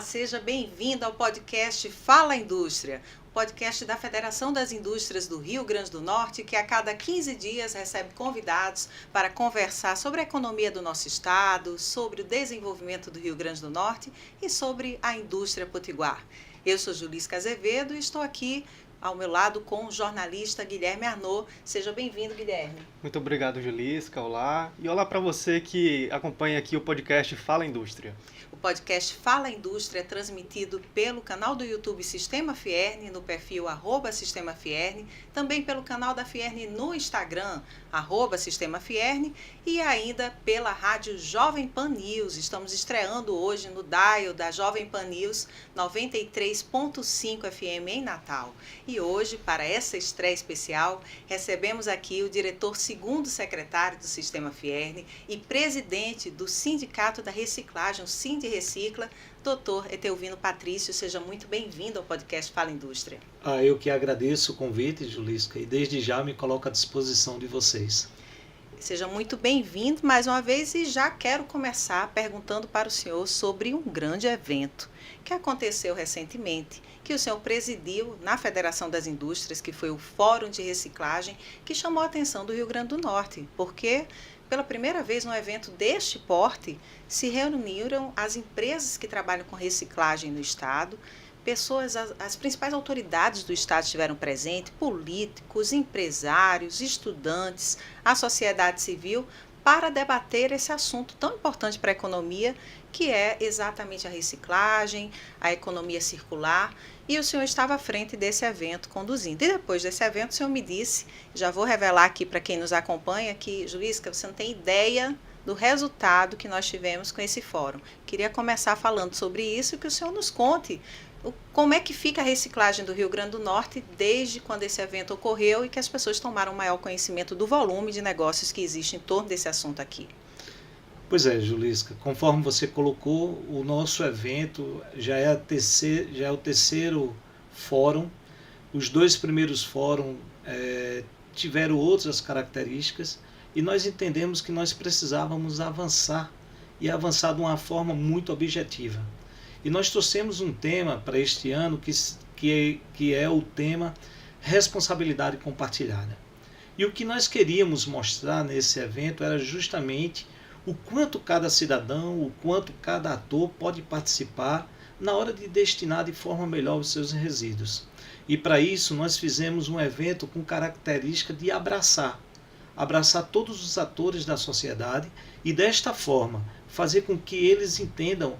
seja bem-vindo ao podcast Fala Indústria, o podcast da Federação das Indústrias do Rio Grande do Norte, que a cada 15 dias recebe convidados para conversar sobre a economia do nosso estado, sobre o desenvolvimento do Rio Grande do Norte e sobre a indústria potiguar. Eu sou Julisca Azevedo e estou aqui ao meu lado com o jornalista Guilherme Arnaud. Seja bem-vindo, Guilherme. Muito obrigado, Julisca. Olá. E olá para você que acompanha aqui o podcast Fala Indústria. O podcast Fala Indústria é transmitido pelo canal do YouTube Sistema Fierne, no perfil @Sistema Fierne, também pelo canal da Fierne no Instagram, @Sistema Fierne, e ainda pela rádio Jovem Pan News. Estamos estreando hoje no dial da Jovem Pan News 93.5 FM em Natal. E hoje, para essa estreia especial, recebemos aqui o diretor segundo secretário do Sistema Fierne e presidente do Sindicato da Reciclagem, o Sindirrecicla, Dr. Etelvino Patrício. Seja muito bem-vindo ao podcast Fala Indústria. Eu que agradeço o convite, Julisca, e desde já me coloco à disposição de vocês. Seja muito bem-vindo mais uma vez e já quero começar perguntando para o senhor sobre um grande evento que aconteceu recentemente, que o senhor presidiu na Federação das Indústrias, que foi o Fórum de Reciclagem, que chamou a atenção do Rio Grande do Norte, porque pela primeira vez num evento deste porte se reuniram as empresas que trabalham com reciclagem no estado, pessoas, as principais autoridades do estado estiveram presentes, políticos, empresários, estudantes, a sociedade civil, para debater esse assunto tão importante para a economia, que é exatamente a reciclagem, a economia circular, e o senhor estava à frente desse evento conduzindo. E depois desse evento o senhor me disse, já vou revelar aqui para quem nos acompanha, que, Julisca, você não tem ideia do resultado que nós tivemos com esse fórum. Queria começar falando sobre isso e que o senhor nos conte como é que fica a reciclagem do Rio Grande do Norte desde quando esse evento ocorreu e que as pessoas tomaram maior conhecimento do volume de negócios que existe em torno desse assunto aqui. Pois é, Julisca, conforme você colocou, o nosso evento já é o terceiro fórum. Os dois primeiros fóruns tiveram outras características e nós entendemos que nós precisávamos avançar e avançar de uma forma muito objetiva. E nós trouxemos um tema para este ano que é o tema responsabilidade compartilhada. E o que nós queríamos mostrar nesse evento era justamente o quanto cada cidadão, o quanto cada ator pode participar na hora de destinar de forma melhor os seus resíduos. E para isso nós fizemos um evento com característica de abraçar todos os atores da sociedade e desta forma fazer com que eles entendam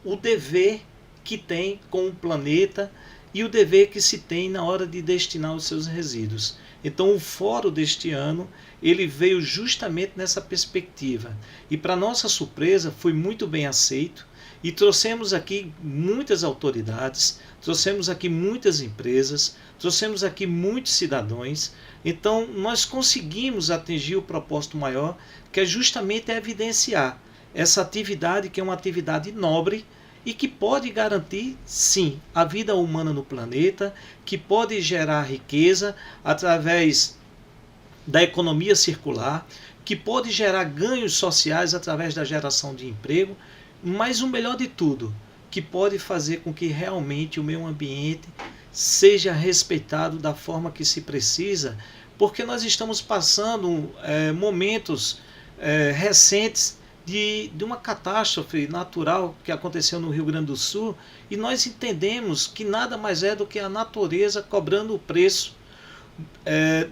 o dever que tem com o planeta e o dever que se tem na hora de destinar os seus resíduos. Então o fórum deste ano ele veio justamente nessa perspectiva e para nossa surpresa foi muito bem aceito e trouxemos aqui muitas autoridades, trouxemos aqui muitas empresas, trouxemos aqui muitos cidadãos. Então nós conseguimos atingir o propósito maior, que é justamente evidenciar essa atividade que é uma atividade nobre e que pode garantir, sim, a vida humana no planeta, que pode gerar riqueza através da economia circular, que pode gerar ganhos sociais através da geração de emprego, mas o melhor de tudo, que pode fazer com que realmente o meio ambiente seja respeitado da forma que se precisa, porque nós estamos passando momentos recentes de uma catástrofe natural que aconteceu no Rio Grande do Sul e nós entendemos que nada mais é do que a natureza cobrando o preço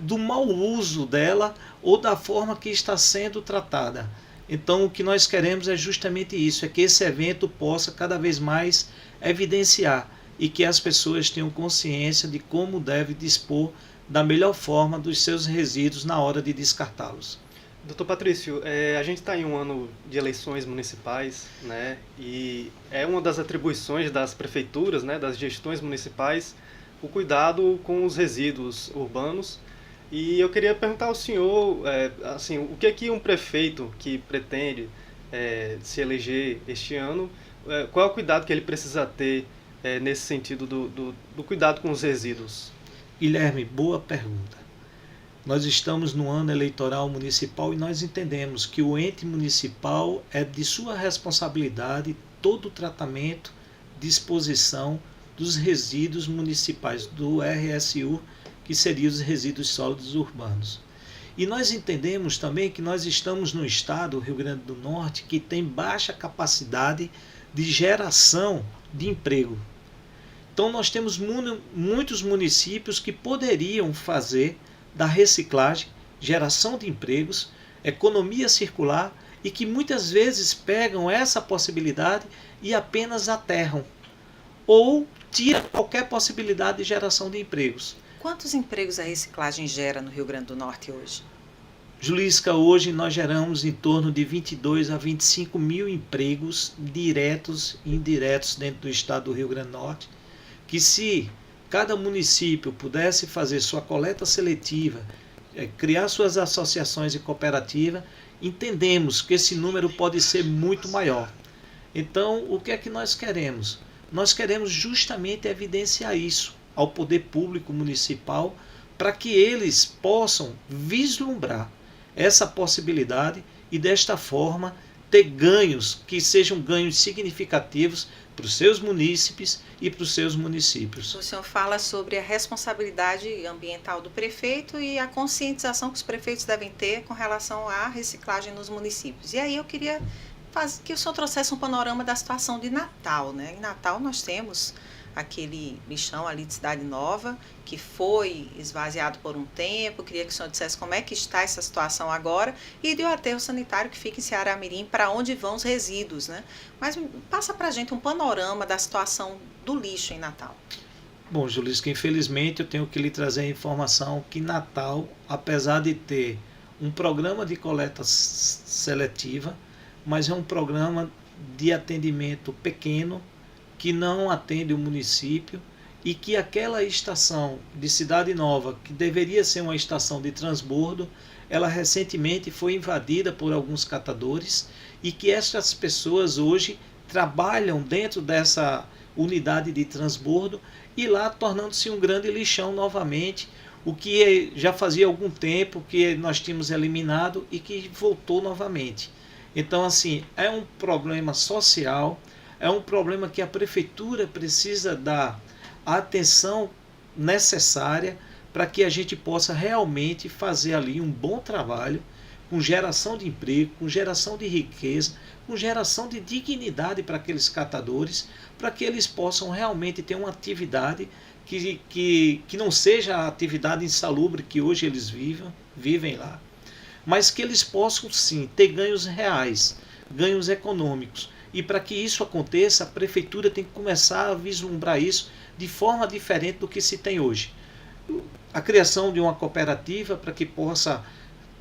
do mau uso dela ou da forma que está sendo tratada. Então o que nós queremos é justamente isso, é que esse evento possa cada vez mais evidenciar e que as pessoas tenham consciência de como deve dispor da melhor forma dos seus resíduos na hora de descartá-los. Doutor Patrício, a gente está em um ano de eleições municipais, né? E é uma das atribuições das prefeituras, né, das gestões municipais, o cuidado com os resíduos urbanos. E eu queria perguntar ao senhor, assim, o que é que um prefeito que pretende se eleger este ano, qual é o cuidado que ele precisa ter nesse sentido do cuidado com os resíduos? Guilherme, boa pergunta. Nós estamos no ano eleitoral municipal e nós entendemos que o ente municipal é de sua responsabilidade todo o tratamento, disposição dos resíduos municipais, do RSU, que seriam os resíduos sólidos urbanos. E nós entendemos também que nós estamos no estado, Rio Grande do Norte, que tem baixa capacidade de geração de emprego. Então nós temos muitos municípios que poderiam fazer da reciclagem, geração de empregos, economia circular, e que muitas vezes pegam essa possibilidade e apenas aterram, ou tiram qualquer possibilidade de geração de empregos. Quantos empregos a reciclagem gera no Rio Grande do Norte hoje? Julisca, hoje nós geramos em torno de 22 a 25 mil empregos diretos e indiretos dentro do estado do Rio Grande do Norte, que se cada município pudesse fazer sua coleta seletiva, criar suas associações e cooperativas, entendemos que esse número pode ser muito maior. Então, o que é que nós queremos? Nós queremos justamente evidenciar isso ao poder público municipal, para que eles possam vislumbrar essa possibilidade e desta forma ter ganhos que sejam ganhos significativos para os seus munícipes e para os seus municípios. O senhor fala sobre a responsabilidade ambiental do prefeito e a conscientização que os prefeitos devem ter com relação à reciclagem nos municípios. E aí eu queria que o senhor trouxesse um panorama da situação de Natal, né? Em Natal nós temos aquele lixão ali de Cidade Nova, que foi esvaziado por um tempo. Eu queria que o senhor dissesse como é que está essa situação agora, e do aterro sanitário que fica em Ceará-Mirim, para onde vão os resíduos, né? Mas passa para a gente um panorama da situação do lixo em Natal. Bom, Julisca, infelizmente eu tenho que lhe trazer a informação que Natal, apesar de ter um programa de coleta seletiva, mas é um programa de atendimento pequeno, que não atende o município, e que aquela estação de Cidade Nova, que deveria ser uma estação de transbordo, ela recentemente foi invadida por alguns catadores, e que estas pessoas hoje trabalham dentro dessa unidade de transbordo e lá tornando-se um grande lixão novamente, o que já fazia algum tempo que nós tínhamos eliminado e que voltou novamente. Então, assim, é um problema social, é um problema que a prefeitura precisa dar a atenção necessária para que a gente possa realmente fazer ali um bom trabalho, com geração de emprego, com geração de riqueza, com geração de dignidade para aqueles catadores, para que eles possam realmente ter uma atividade que não seja a atividade insalubre que hoje eles vivem lá, mas que eles possam sim ter ganhos reais, ganhos econômicos. E para que isso aconteça, a prefeitura tem que começar a vislumbrar isso de forma diferente do que se tem hoje. A criação de uma cooperativa para que possa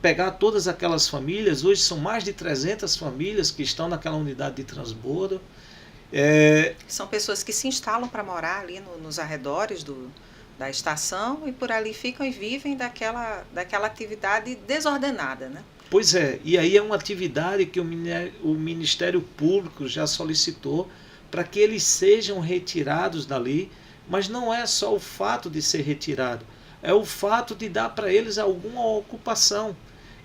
pegar todas aquelas famílias, hoje são mais de 300 famílias que estão naquela unidade de transbordo. São pessoas que se instalam para morar ali nos arredores da estação e por ali ficam e vivem daquela atividade desordenada, né? Pois é, e aí é uma atividade que o Ministério Público já solicitou para que eles sejam retirados dali, mas não é só o fato de ser retirado, é o fato de dar para eles alguma ocupação,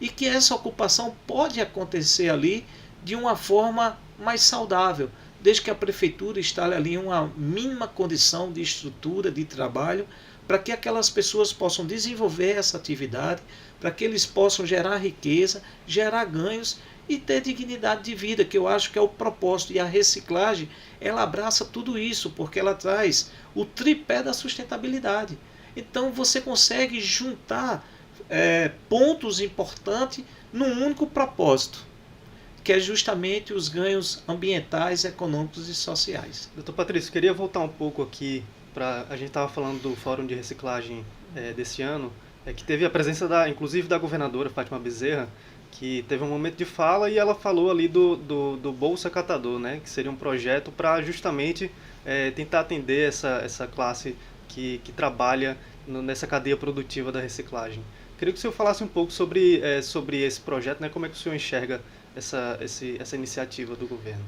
e que essa ocupação pode acontecer ali de uma forma mais saudável, desde que a prefeitura instale ali uma mínima condição de estrutura de trabalho para que aquelas pessoas possam desenvolver essa atividade, para que eles possam gerar riqueza, gerar ganhos e ter dignidade de vida, que eu acho que é o propósito. E a reciclagem, ela abraça tudo isso, porque ela traz o tripé da sustentabilidade. Então você consegue juntar pontos importantes num único propósito, que é justamente os ganhos ambientais, econômicos e sociais. Doutor Patrício, queria voltar um pouco aqui, a gente estava falando do Fórum de Reciclagem desse ano, que teve a presença inclusive da governadora Fátima Bezerra, que teve um momento de fala e ela falou ali do Bolsa Catador, né, que seria um projeto para justamente tentar atender essa classe que trabalha nessa cadeia produtiva da reciclagem. Queria que o senhor falasse um pouco sobre esse projeto, né, como é que o senhor enxerga essa iniciativa do governo.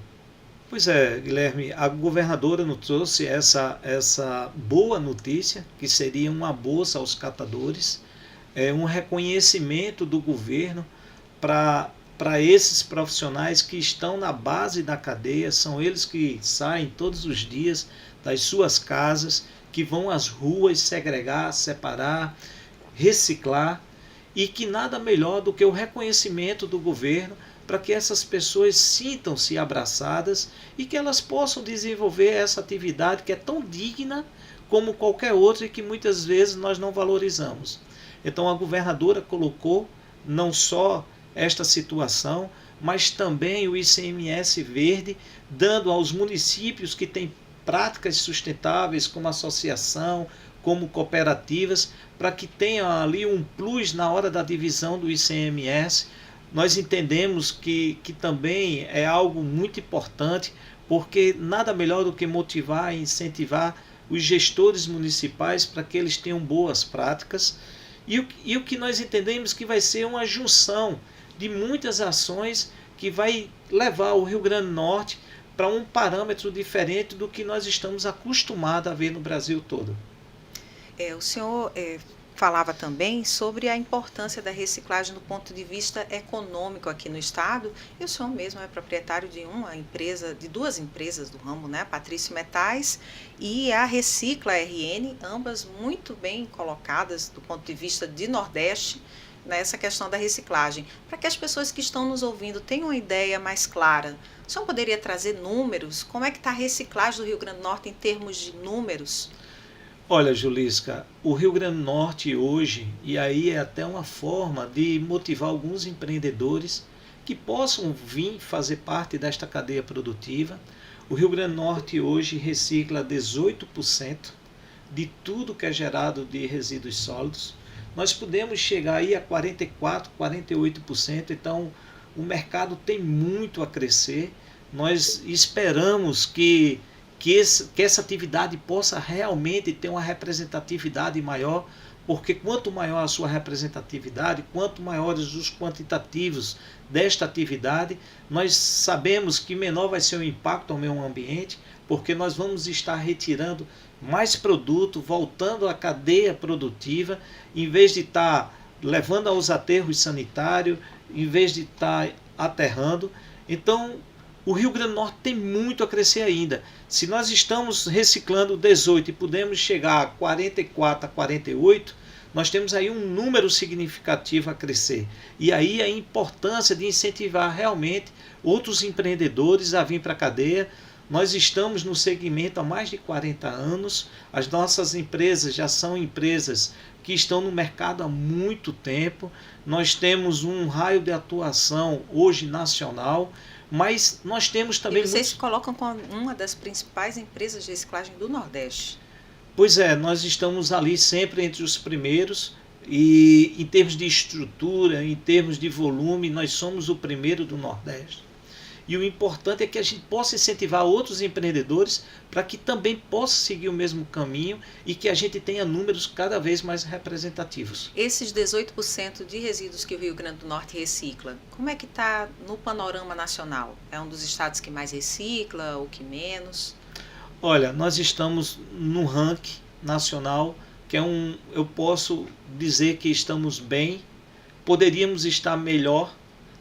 Pois é, Guilherme, a governadora nos trouxe essa boa notícia, que seria uma bolsa aos catadores, um reconhecimento do governo para para esses profissionais que estão na base da cadeia, são eles que saem todos os dias das suas casas, que vão às ruas segregar, separar, reciclar, e que nada melhor do que o reconhecimento do governo para que essas pessoas sintam-se abraçadas e que elas possam desenvolver essa atividade que é tão digna como qualquer outra e que muitas vezes nós não valorizamos. Então a governadora colocou não só esta situação, mas também o ICMS verde, dando aos municípios que têm práticas sustentáveis como associação, como cooperativas, para que tenham ali um plus na hora da divisão do ICMS. Nós entendemos que também é algo muito importante, porque nada melhor do que motivar e incentivar os gestores municipais para que eles tenham boas práticas. E o que nós entendemos que vai ser uma junção de muitas ações que vai levar o Rio Grande do Norte para um parâmetro diferente do que nós estamos acostumados a ver no Brasil todo. O senhor falava também sobre a importância da reciclagem do ponto de vista econômico aqui no estado, e o senhor mesmo é proprietário de uma empresa, de duas empresas do ramo, né? A Patrício Metais e a Recicla RN, ambas muito bem colocadas do ponto de vista de Nordeste, nessa questão da reciclagem. Para que as pessoas que estão nos ouvindo tenham uma ideia mais clara, o senhor poderia trazer números? Como é que está a reciclagem do Rio Grande do Norte em termos de números? Olha, Julisca, o Rio Grande do Norte hoje, e aí é até uma forma de motivar alguns empreendedores que possam vir fazer parte desta cadeia produtiva. O Rio Grande do Norte hoje recicla 18% de tudo que é gerado de resíduos sólidos. Nós podemos chegar aí a 44%, 48%, então o mercado tem muito a crescer. Nós esperamos que essa atividade possa realmente ter uma representatividade maior, porque quanto maior a sua representatividade, quanto maiores os quantitativos desta atividade, nós sabemos que menor vai ser o impacto ao meio ambiente, porque nós vamos estar retirando mais produto, voltando à cadeia produtiva, em vez de estar levando aos aterros sanitários, em vez de estar aterrando. Então, o Rio Grande do Norte tem muito a crescer ainda. Se nós estamos reciclando 18 e podemos chegar a 44, a 48, nós temos aí um número significativo a crescer. E aí a importância de incentivar realmente outros empreendedores a vir para a cadeia. Nós estamos no segmento há mais de 40 anos. As nossas empresas já são empresas que estão no mercado há muito tempo. Nós temos um raio de atuação hoje nacional, mas nós temos também... E vocês se colocam como uma das principais empresas de reciclagem do Nordeste. Pois é, nós estamos ali sempre entre os primeiros, e em termos de estrutura, em termos de volume, nós somos o primeiro do Nordeste. E o importante é que a gente possa incentivar outros empreendedores para que também possam seguir o mesmo caminho e que a gente tenha números cada vez mais representativos. Esses 18% de resíduos que o Rio Grande do Norte recicla, como é que está no panorama nacional? É um dos estados que mais recicla ou que menos? Olha, nós estamos no ranking nacional, que é eu posso dizer que estamos bem, poderíamos estar melhor,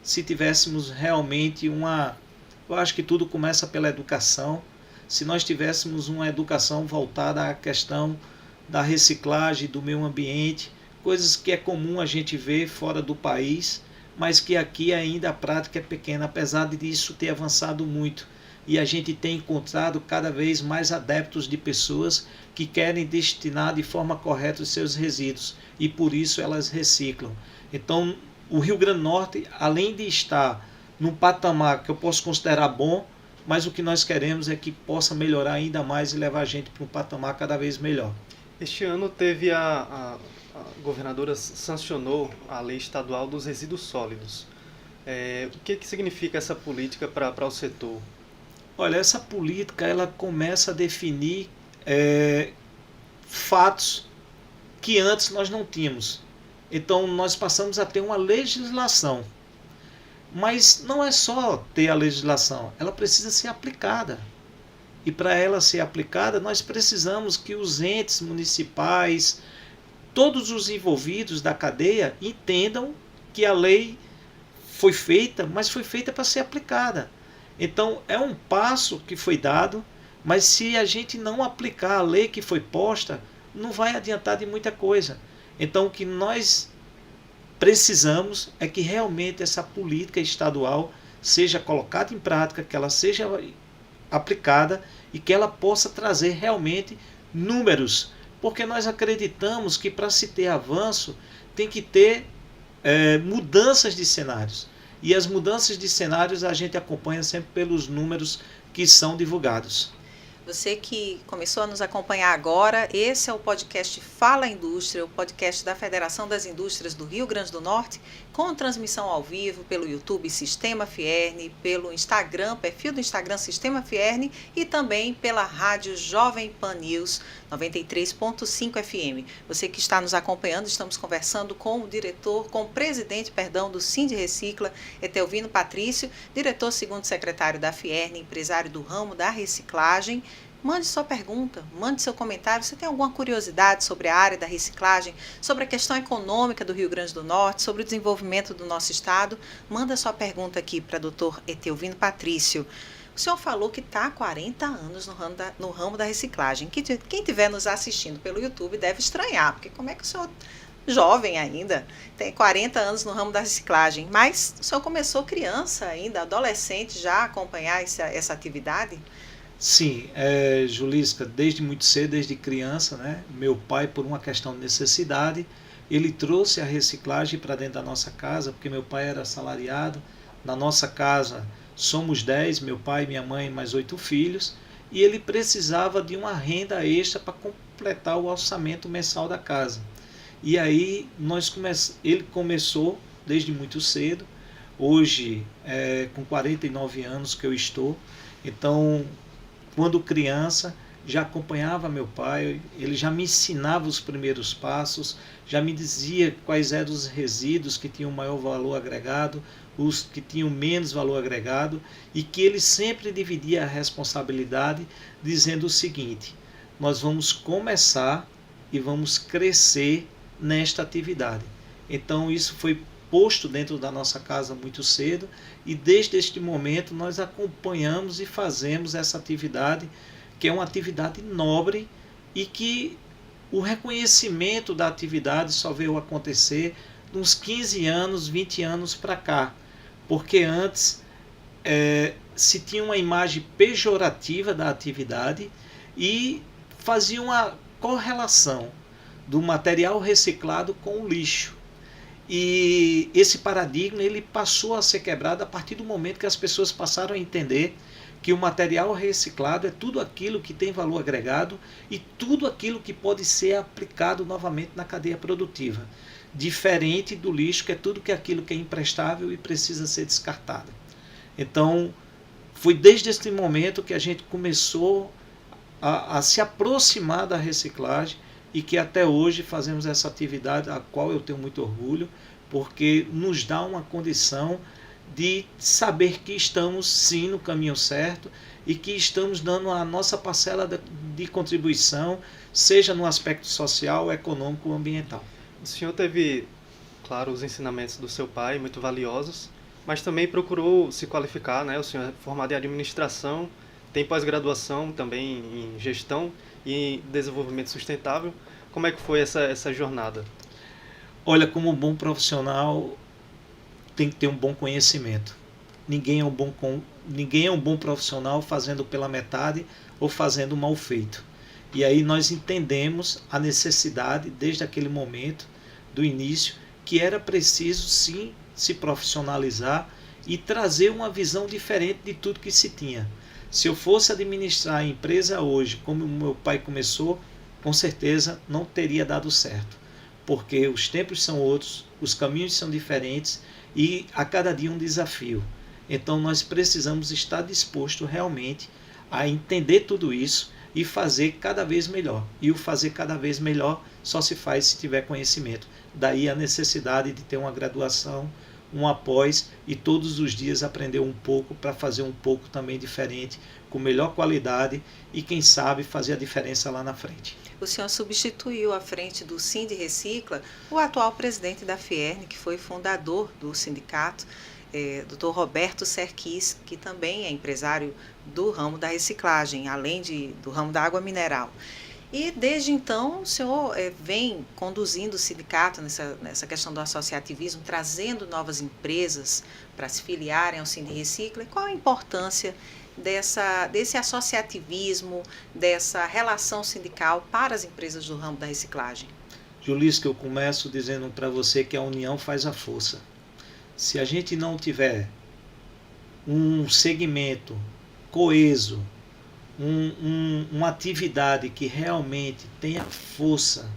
se tivéssemos realmente eu acho que tudo começa pela educação. Se nós tivéssemos uma educação voltada à questão da reciclagem, do meio ambiente, coisas que é comum a gente ver fora do país, mas que aqui ainda a prática é pequena, apesar disso ter avançado muito. E a gente tem encontrado cada vez mais adeptos de pessoas que querem destinar de forma correta os seus resíduos, e por isso elas reciclam. Então, o Rio Grande do Norte, além de estar num patamar que eu posso considerar bom, mas o que nós queremos é que possa melhorar ainda mais e levar a gente para um patamar cada vez melhor. Este ano teve a governadora sancionou a lei estadual dos resíduos sólidos. O que significa essa política para o setor? Olha, essa política ela começa a definir fatos que antes nós não tínhamos. Então nós passamos a ter uma legislação. Mas não é só ter a legislação, ela precisa ser aplicada. E para ela ser aplicada, nós precisamos que os entes municipais, todos os envolvidos da cadeia, entendam que a lei foi feita, mas foi feita para ser aplicada. Então, é um passo que foi dado, mas se a gente não aplicar a lei que foi posta, não vai adiantar de muita coisa. Então, o que nós precisamos é que realmente essa política estadual seja colocada em prática, que ela seja aplicada e que ela possa trazer realmente números. Porque nós acreditamos que para se ter avanço, tem que ter mudanças de cenários. E as mudanças de cenários a gente acompanha sempre pelos números que são divulgados. Você que começou a nos acompanhar agora, esse é o podcast Fala Indústria, o podcast da Federação das Indústrias do Rio Grande do Norte, com transmissão ao vivo pelo YouTube Sistema Fierne, pelo Instagram, perfil do Instagram Sistema Fierne e também pela rádio Jovem Pan News 93.5 FM. Você que está nos acompanhando, estamos conversando com o presidente do Sind Recicla, Etelvino Patrício, diretor segundo secretário da Fierne, empresário do ramo da reciclagem. Mande sua pergunta, mande seu comentário. Você tem alguma curiosidade sobre a área da reciclagem, sobre a questão econômica do Rio Grande do Norte, sobre o desenvolvimento do nosso estado? Manda sua pergunta aqui para o Dr. Etelvino Patrício. O senhor falou que está há 40 anos no ramo da reciclagem. Quem estiver nos assistindo pelo YouTube deve estranhar, porque como é que o senhor, jovem ainda, tem 40 anos no ramo da reciclagem? Mas o senhor começou criança ainda, adolescente, já a acompanhar essa atividade? Sim, Julisca, desde muito cedo, desde criança, né? Meu pai, por uma questão de necessidade, ele trouxe a reciclagem para dentro da nossa casa, porque meu pai era assalariado. Na nossa casa somos 10, meu pai, minha mãe, mais 8 filhos, e ele precisava de uma renda extra para completar o orçamento mensal da casa. E aí ele começou desde muito cedo, hoje com 49 anos que eu estou, então quando criança já acompanhava meu pai, ele já me ensinava os primeiros passos, já me dizia quais eram os resíduos que tinham maior valor agregado, os que tinham menos valor agregado, e que ele sempre dividia a responsabilidade dizendo o seguinte: nós vamos começar e vamos crescer nesta atividade. Então isso foi posto dentro da nossa casa muito cedo, e desde este momento nós acompanhamos e fazemos essa atividade, que é uma atividade nobre e que o reconhecimento da atividade só veio acontecer uns 15 anos, 20 anos para cá, porque antes se tinha uma imagem pejorativa da atividade e fazia uma correlação do material reciclado com o lixo. E esse paradigma ele passou a ser quebrado a partir do momento que as pessoas passaram a entender que o material reciclado é tudo aquilo que tem valor agregado e tudo aquilo que pode ser aplicado novamente na cadeia produtiva. Diferente do lixo, que é tudo aquilo que é imprestável e precisa ser descartado. Então, foi desde este momento que a gente começou a se aproximar da reciclagem, e que até hoje fazemos essa atividade, a qual eu tenho muito orgulho, porque nos dá uma condição de saber que estamos sim no caminho certo e que estamos dando a nossa parcela de contribuição, seja no aspecto social, econômico ou ambiental. O senhor teve, claro, os ensinamentos do seu pai, muito valiosos, mas também procurou se qualificar, né? O senhor é formado em administração, tem pós-graduação também em gestão e em desenvolvimento sustentável. Como é que foi essa jornada? Olha, como um bom profissional tem que ter um bom conhecimento. Ninguém é um bom profissional fazendo pela metade ou fazendo mal feito. E aí nós entendemos a necessidade, desde aquele momento, do início, que era preciso sim se profissionalizar e trazer uma visão diferente de tudo que se tinha. Se eu fosse administrar a empresa hoje, como o meu pai começou, com certeza não teria dado certo. Porque os tempos são outros, os caminhos são diferentes e a cada dia um desafio. Então nós precisamos estar disposto realmente a entender tudo isso e fazer cada vez melhor. E o fazer cada vez melhor só se faz se tiver conhecimento. Daí a necessidade de ter uma graduação, um após e todos os dias aprender um pouco para fazer um pouco também diferente, com melhor qualidade e quem sabe fazer a diferença lá na frente. O senhor substituiu à frente do Sind Recicla o atual presidente da Fierne, que foi fundador do sindicato. Dr. Roberto Serquis, que também é empresário do ramo da reciclagem, além do ramo da água mineral. E desde então o senhor vem conduzindo o sindicato nessa questão do associativismo, trazendo novas empresas para se filiarem ao Sindirrecicla. Qual a importância desse associativismo, dessa relação sindical para as empresas do ramo da reciclagem? Julisca, eu começo dizendo para você que a união faz a força. Se a gente não tiver um segmento coeso, uma atividade que realmente tenha força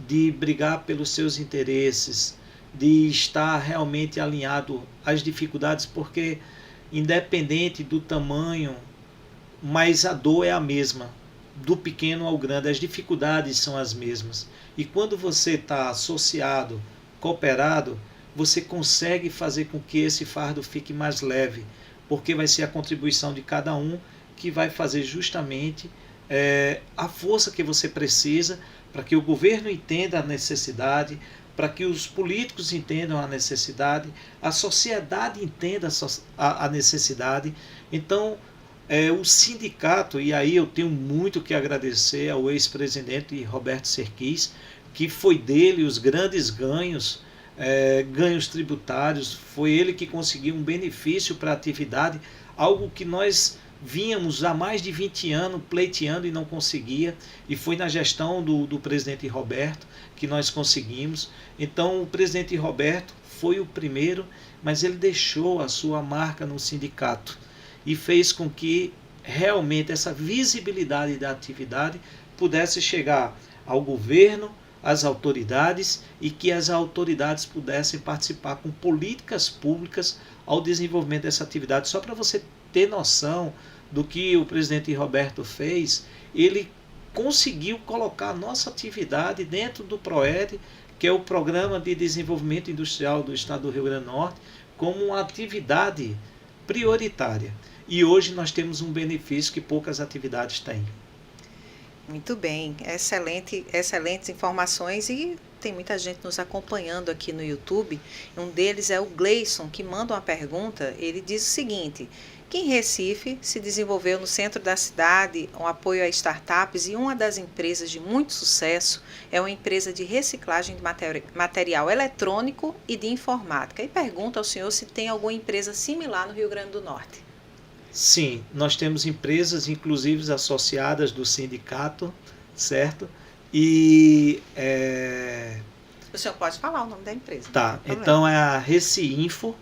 de brigar pelos seus interesses, de estar realmente alinhado às dificuldades, porque independente do tamanho, mas a dor é a mesma, do pequeno ao grande, as dificuldades são as mesmas. E quando você está associado, cooperado, você consegue fazer com que esse fardo fique mais leve, porque vai ser a contribuição de cada um que vai fazer justamente a força que você precisa para que o governo entenda a necessidade, para que os políticos entendam a necessidade, a sociedade entenda a necessidade. Então, o sindicato, e aí eu tenho muito que agradecer ao ex-presidente Roberto Serquis, que foi dele os grandes ganhos, ganhos tributários, foi ele que conseguiu um benefício para a atividade, algo que nós vínhamos há mais de 20 anos pleiteando e não conseguia, e foi na gestão do presidente Roberto que nós conseguimos. Então o presidente Roberto foi o primeiro, mas ele deixou a sua marca no sindicato e fez com que realmente essa visibilidade da atividade pudesse chegar ao governo, às autoridades, e que as autoridades pudessem participar com políticas públicas ao desenvolvimento dessa atividade. Só para você ter noção do que o presidente Roberto fez, ele conseguiu colocar a nossa atividade dentro do PROED, que é o Programa de Desenvolvimento Industrial do Estado do Rio Grande do Norte, como uma atividade prioritária. E hoje nós temos um benefício que poucas atividades têm. Muito bem, excelentes informações, e tem muita gente nos acompanhando aqui no YouTube. Um deles é o Gleison, que manda uma pergunta. Ele diz o seguinte: que em Recife se desenvolveu no centro da cidade um apoio a startups, e uma das empresas de muito sucesso é uma empresa de reciclagem de material eletrônico e de informática. E pergunta ao senhor se tem alguma empresa similar no Rio Grande do Norte. Sim, nós temos empresas, inclusive associadas do sindicato, certo? E o senhor pode falar o nome da empresa. Tá, então é a Reciinfo,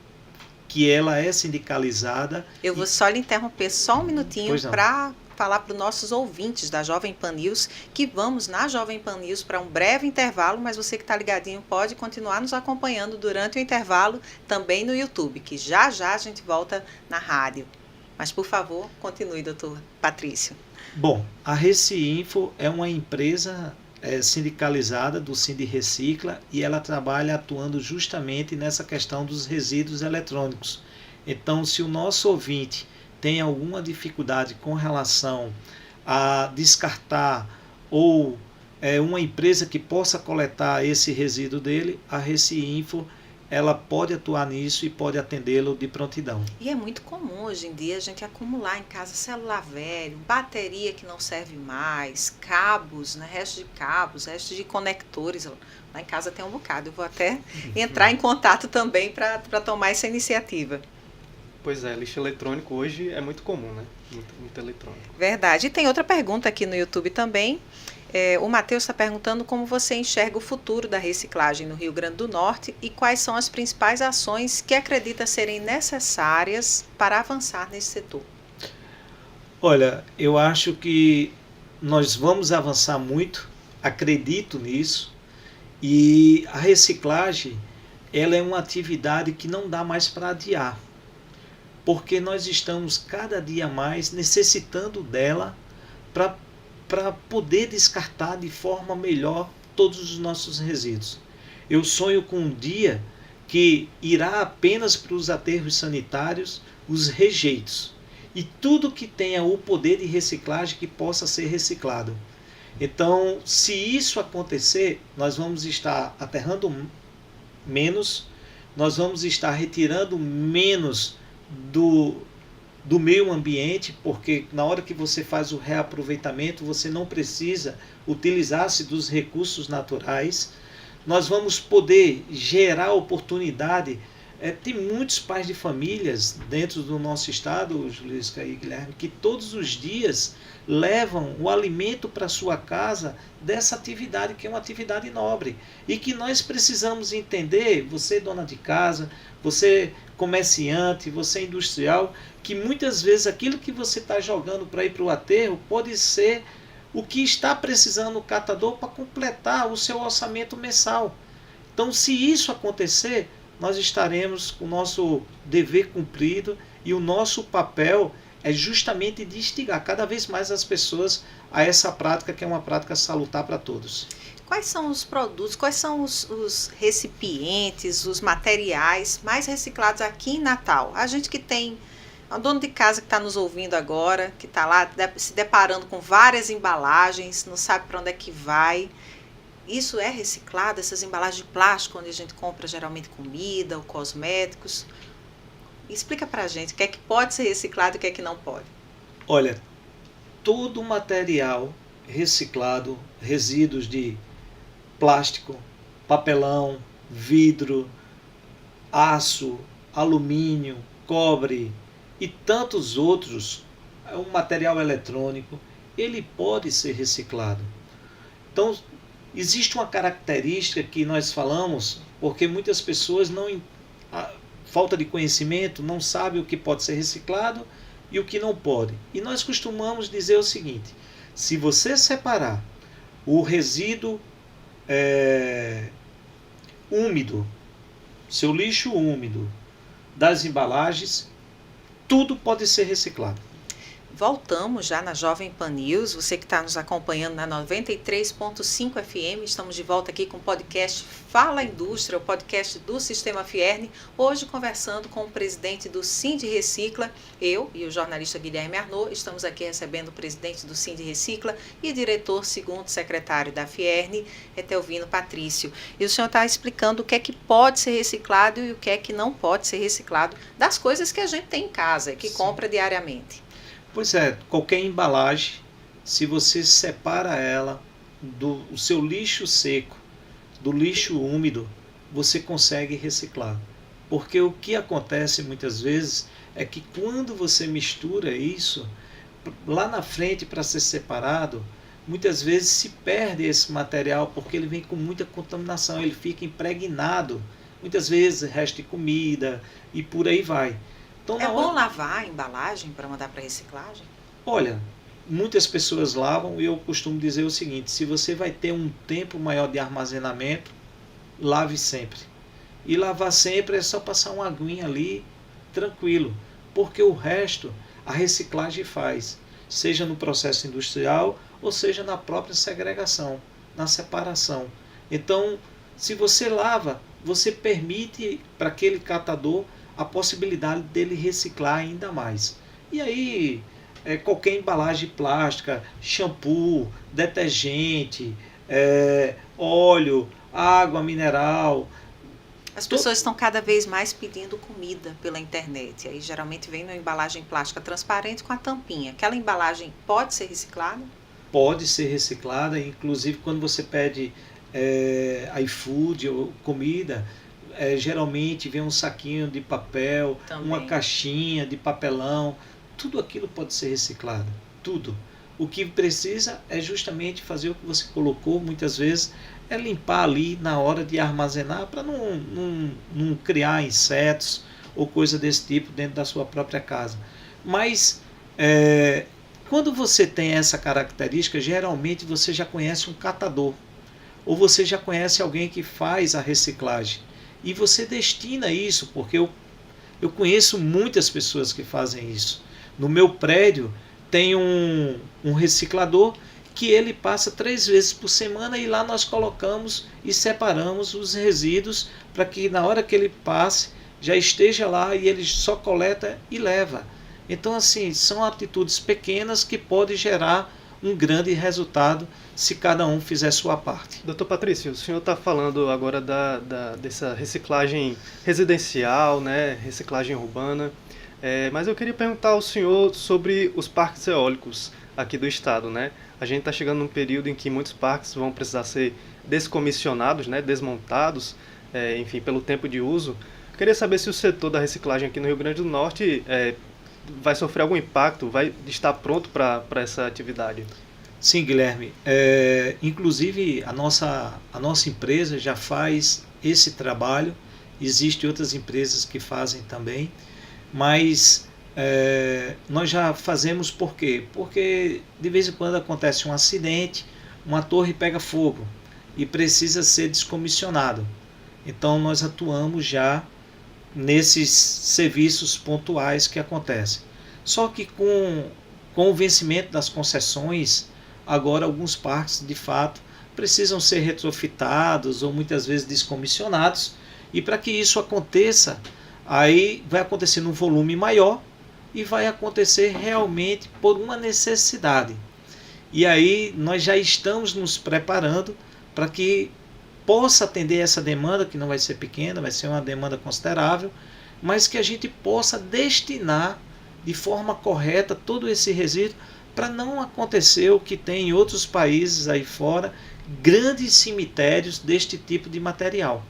que ela é sindicalizada. Eu vou só lhe interromper só um minutinho para falar para os nossos ouvintes da Jovem Pan News que vamos na Jovem Pan News para um breve intervalo, mas você que está ligadinho pode continuar nos acompanhando durante o intervalo também no YouTube, que já já a gente volta na rádio. Mas, por favor, continue, doutor Patrício. Bom, a Reciinfo é uma empresa sindicalizada do Sindirrecicla, e ela trabalha atuando justamente nessa questão dos resíduos eletrônicos. Então, se o nosso ouvinte tem alguma dificuldade com relação a descartar ou uma empresa que possa coletar esse resíduo dele, a Reciinfo ela pode atuar nisso e pode atendê-lo de prontidão. E é muito comum hoje em dia a gente acumular em casa celular velho, bateria que não serve mais, cabos, né, restos de cabos, restos de conectores. Lá em casa tem um bocado. Eu vou até entrar em contato também para tomar essa iniciativa. Pois é, lixo eletrônico hoje é muito comum, né? Muito eletrônico. Verdade. E tem outra pergunta aqui no YouTube também. O Matheus está perguntando como você enxerga o futuro da reciclagem no Rio Grande do Norte e quais são as principais ações que acredita serem necessárias para avançar nesse setor. Olha, eu acho que nós vamos avançar muito, acredito nisso, e a reciclagem ela é uma atividade que não dá mais para adiar, porque nós estamos cada dia mais necessitando dela para poder descartar de forma melhor todos os nossos resíduos. Eu sonho com um dia que irá apenas para os aterros sanitários os rejeitos e tudo que tenha o poder de reciclagem que possa ser reciclado. Então, se isso acontecer, nós vamos estar aterrando menos, nós vamos estar retirando menos do meio ambiente, porque na hora que você faz o reaproveitamento, você não precisa utilizar-se dos recursos naturais. Nós vamos poder gerar oportunidade. Tem muitos pais de famílias dentro do nosso estado, Julisca e Guilherme, que todos os dias levam o alimento para sua casa dessa atividade, que é uma atividade nobre. E que nós precisamos entender, você dona de casa, você comerciante, você industrial, que muitas vezes aquilo que você está jogando para ir para o aterro pode ser o que está precisando o catador para completar o seu orçamento mensal. Então, se isso acontecer, nós estaremos com o nosso dever cumprido, e o nosso papel é justamente de instigar cada vez mais as pessoas a essa prática, que é uma prática salutar para todos. Quais são os produtos, quais são os recipientes, os materiais mais reciclados aqui em Natal? A gente que tem, um dono de casa que está nos ouvindo agora, que está lá se deparando com várias embalagens, não sabe para onde é que vai. Isso é reciclado, essas embalagens de plástico onde a gente compra geralmente comida ou cosméticos? Explica para a gente o que é que pode ser reciclado e o que é que não pode. Olha, todo material reciclado, resíduos de plástico, papelão, vidro, aço, alumínio, cobre e tantos outros, um material eletrônico, ele pode ser reciclado. Então, existe uma característica que nós falamos, porque muitas pessoas falta de conhecimento, não sabem o que pode ser reciclado e o que não pode. E nós costumamos dizer o seguinte: se você separar o resíduo úmido, seu lixo úmido, das embalagens, tudo pode ser reciclado. Voltamos já na Jovem Pan News, você que está nos acompanhando na 93.5 FM, estamos de volta aqui com o podcast Fala Indústria, o podcast do Sistema Fierne, hoje conversando com o presidente do Sind Recicla, eu e o jornalista Guilherme Arnaud, estamos aqui recebendo o presidente do Sind Recicla e diretor segundo secretário da Fierne, Etelvino Patrício. E o senhor está explicando o que é que pode ser reciclado e o que é que não pode ser reciclado das coisas que a gente tem em casa e que compra diariamente. Pois é, qualquer embalagem, se você separa ela do seu lixo seco, do lixo úmido, você consegue reciclar. Porque o que acontece muitas vezes é que quando você mistura isso, lá na frente para ser separado, muitas vezes se perde esse material porque ele vem com muita contaminação, ele fica impregnado, muitas vezes resta de comida e por aí vai. Então, bom lavar a embalagem para mandar para reciclagem? Olha, muitas pessoas lavam e eu costumo dizer o seguinte: se você vai ter um tempo maior de armazenamento, lave sempre. E lavar sempre é só passar uma aguinha ali, tranquilo, porque o resto a reciclagem faz, seja no processo industrial ou seja na própria segregação, na separação. Então, se você lava, você permite para aquele catador a possibilidade dele reciclar ainda mais. E aí, qualquer embalagem plástica, shampoo, detergente, óleo, água mineral. As pessoas estão cada vez mais pedindo comida pela internet. Aí geralmente vem numa embalagem plástica transparente com a tampinha. Aquela embalagem pode ser reciclada? Pode ser reciclada, inclusive quando você pede iFood ou comida, geralmente vem um saquinho de papel, também uma caixinha de papelão, tudo aquilo pode ser reciclado, tudo. O que precisa é justamente fazer o que você colocou, muitas vezes, é limpar ali na hora de armazenar para não criar insetos ou coisa desse tipo dentro da sua própria casa. Mas quando você tem essa característica, geralmente você já conhece um catador, ou você já conhece alguém que faz a reciclagem. E você destina isso, porque eu conheço muitas pessoas que fazem isso. No meu prédio tem um reciclador que ele passa 3 vezes por semana e lá nós colocamos e separamos os resíduos para que na hora que ele passe já esteja lá e ele só coleta e leva. Então, assim, são atitudes pequenas que podem gerar um grande resultado se cada um fizer sua parte. Doutor Patrício, o senhor está falando agora dessa reciclagem residencial, né, reciclagem urbana, mas eu queria perguntar ao senhor sobre os parques eólicos aqui do estado, né? A gente está chegando num período em que muitos parques vão precisar ser descomissionados, né, desmontados, enfim, pelo tempo de uso. Eu queria saber se o setor da reciclagem aqui no Rio Grande do Norte vai sofrer algum impacto, vai estar pronto para essa atividade. Sim, Guilherme. Inclusive, a nossa empresa já faz esse trabalho. Existem outras empresas que fazem também, mas nós já fazemos por quê? Porque de vez em quando acontece um acidente, uma torre pega fogo e precisa ser descomissionado. Então, nós atuamos já nesses serviços pontuais que acontecem. Só que com o vencimento das concessões, agora alguns parques de fato precisam ser retrofitados ou muitas vezes descomissionados, e para que isso aconteça, aí vai acontecer num volume maior e vai acontecer realmente por uma necessidade. E aí nós já estamos nos preparando para que possa atender essa demanda, que não vai ser pequena, vai ser uma demanda considerável, mas que a gente possa destinar de forma correta todo esse resíduo para não acontecer o que tem em outros países aí fora, grandes cemitérios deste tipo de material.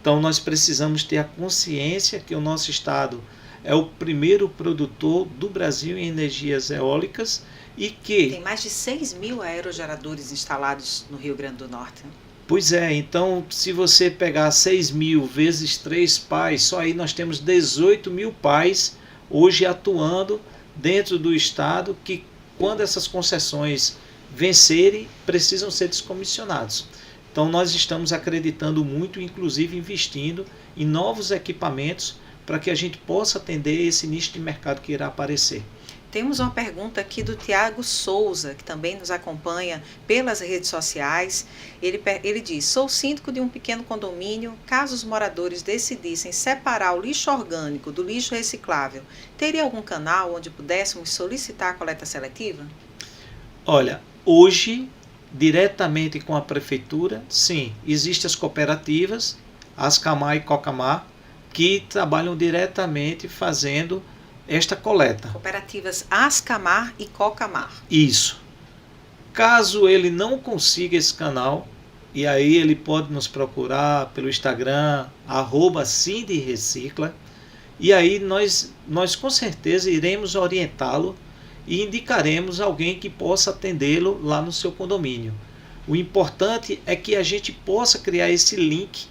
Então nós precisamos ter a consciência que o nosso estado é o primeiro produtor do Brasil em energias eólicas e que... Tem mais de 6.000 aerogeradores instalados no Rio Grande do Norte. Pois é, então se você pegar 6.000 vezes 3 pais, só aí nós temos 18.000 pais hoje atuando dentro do estado que, quando essas concessões vencerem, precisam ser descomissionados. Então nós estamos acreditando muito, inclusive investindo em novos equipamentos para que a gente possa atender esse nicho de mercado que irá aparecer. Temos uma pergunta aqui do Tiago Souza, que também nos acompanha pelas redes sociais. Ele diz: sou síndico de um pequeno condomínio. Caso os moradores decidissem separar o lixo orgânico do lixo reciclável, teria algum canal onde pudéssemos solicitar a coleta seletiva? Olha, hoje, diretamente com a prefeitura, sim, existem as cooperativas, Ascamar e Cocamar, que trabalham diretamente fazendo esta coleta. Cooperativas Ascamar e Cocamar. Isso. Caso ele não consiga esse canal, e aí ele pode nos procurar pelo Instagram, @sindirecicla, e aí nós com certeza iremos orientá-lo e indicaremos alguém que possa atendê-lo lá no seu condomínio. O importante é que a gente possa criar esse link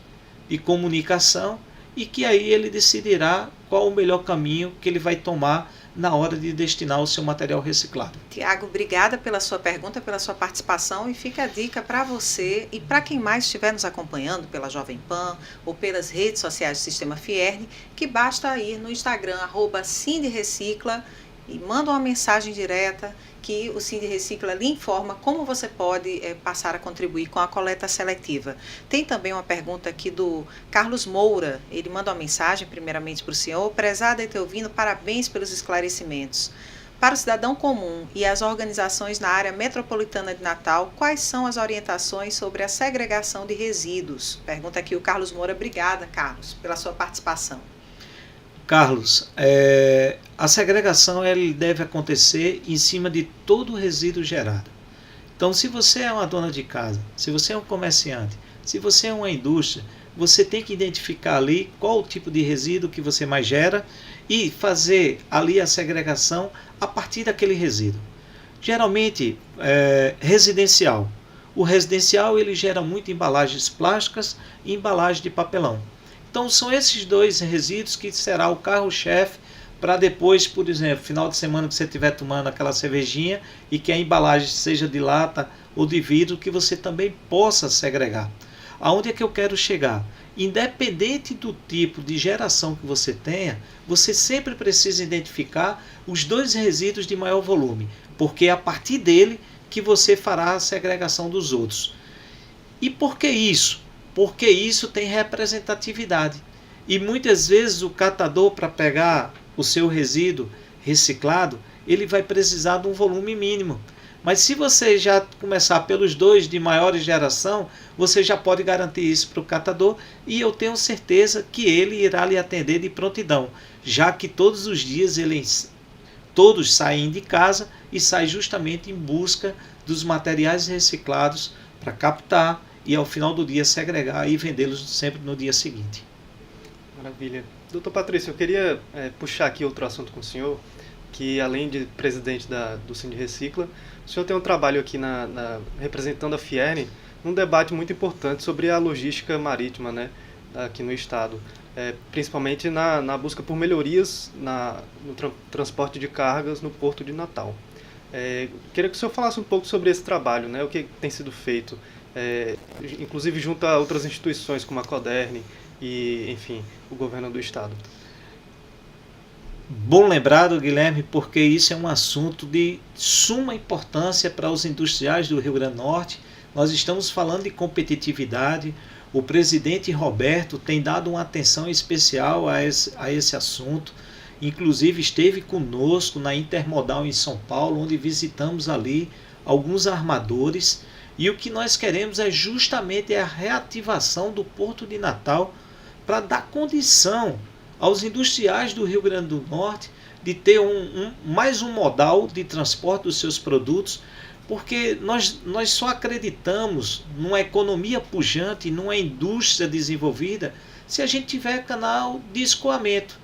de comunicação e que aí ele decidirá qual o melhor caminho que ele vai tomar na hora de destinar o seu material reciclado. Tiago, obrigada pela sua pergunta, pela sua participação, e fica a dica para você e para quem mais estiver nos acompanhando pela Jovem Pan ou pelas redes sociais do Sistema Fierne, que basta ir no Instagram @sindirecicla e manda uma mensagem direta que o Sindi Recicla lhe informa como você pode passar a contribuir com a coleta seletiva. Tem também uma pergunta aqui do Carlos Moura. Ele manda uma mensagem primeiramente para o senhor: prezado Etelvino, parabéns pelos esclarecimentos. Para o cidadão comum e as organizações na área metropolitana de Natal, quais são as orientações sobre a segregação de resíduos? Pergunta aqui o Carlos Moura. Obrigada, Carlos, pela sua participação. Carlos, a segregação ela deve acontecer em cima de todo o resíduo gerado. Então, se você é uma dona de casa, se você é um comerciante, se você é uma indústria, você tem que identificar ali qual o tipo de resíduo que você mais gera e fazer ali a segregação a partir daquele resíduo. Geralmente, residencial. O residencial ele gera muito embalagens plásticas e embalagem de papelão. Então são esses dois resíduos que será o carro-chefe para depois, por exemplo, final de semana que você estiver tomando aquela cervejinha e que a embalagem seja de lata ou de vidro, que você também possa segregar. Aonde é que eu quero chegar? Independente do tipo de geração que você tenha, você sempre precisa identificar os dois resíduos de maior volume, porque é a partir dele que você fará a segregação dos outros. E por que isso? Porque isso tem representatividade. E muitas vezes o catador, para pegar o seu resíduo reciclado, ele vai precisar de um volume mínimo. Mas se você já começar pelos 2 de maior geração, você já pode garantir isso para o catador, e eu tenho certeza que ele irá lhe atender de prontidão, já que todos os dias todos saem de casa e saem justamente em busca dos materiais reciclados para captar e ao final do dia segregar e vendê-los sempre no dia seguinte. Maravilha. Doutor Patrício, eu queria puxar aqui outro assunto com o senhor, que além de presidente do Cine Recicla, o senhor tem um trabalho aqui representando a Fierne num debate muito importante sobre a logística marítima, né, aqui no estado, principalmente na busca por melhorias no transporte de cargas no Porto de Natal. Queria que o senhor falasse um pouco sobre esse trabalho, né, o que tem sido feito, inclusive junto a outras instituições como a Coderne e, enfim, o governo do estado. Bom lembrado, Guilherme, porque isso é um assunto de suma importância para os industriais do Rio Grande do Norte. Nós estamos falando de competitividade. O presidente Roberto tem dado uma atenção especial a esse assunto. Inclusive esteve conosco na Intermodal em São Paulo, onde visitamos ali alguns armadores. E o que nós queremos é justamente a reativação do Porto de Natal para dar condição aos industriais do Rio Grande do Norte de ter mais um modal de transporte dos seus produtos, porque nós só acreditamos numa economia pujante, numa indústria desenvolvida, se a gente tiver canal de escoamento.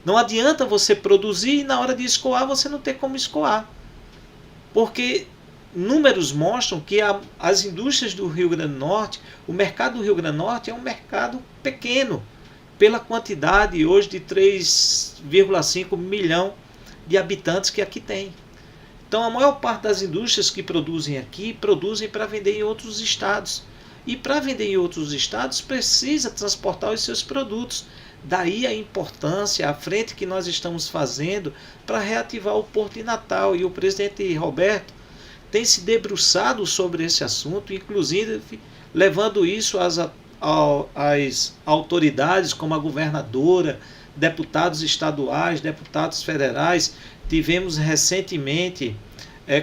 Não adianta você produzir e na hora de escoar você não ter como escoar, porque números mostram que as indústrias do Rio Grande do Norte, o mercado do Rio Grande do Norte é um mercado pequeno, pela quantidade hoje de 3,5 milhão de habitantes que aqui tem. Então a maior parte das indústrias que produzem aqui, produzem para vender em outros estados. E para vender em outros estados precisa transportar os seus produtos. Daí a importância, a frente que nós estamos fazendo para reativar o Porto de Natal. E o presidente Roberto tem se debruçado sobre esse assunto, inclusive levando isso às autoridades como a governadora, deputados estaduais, deputados federais. Tivemos recentemente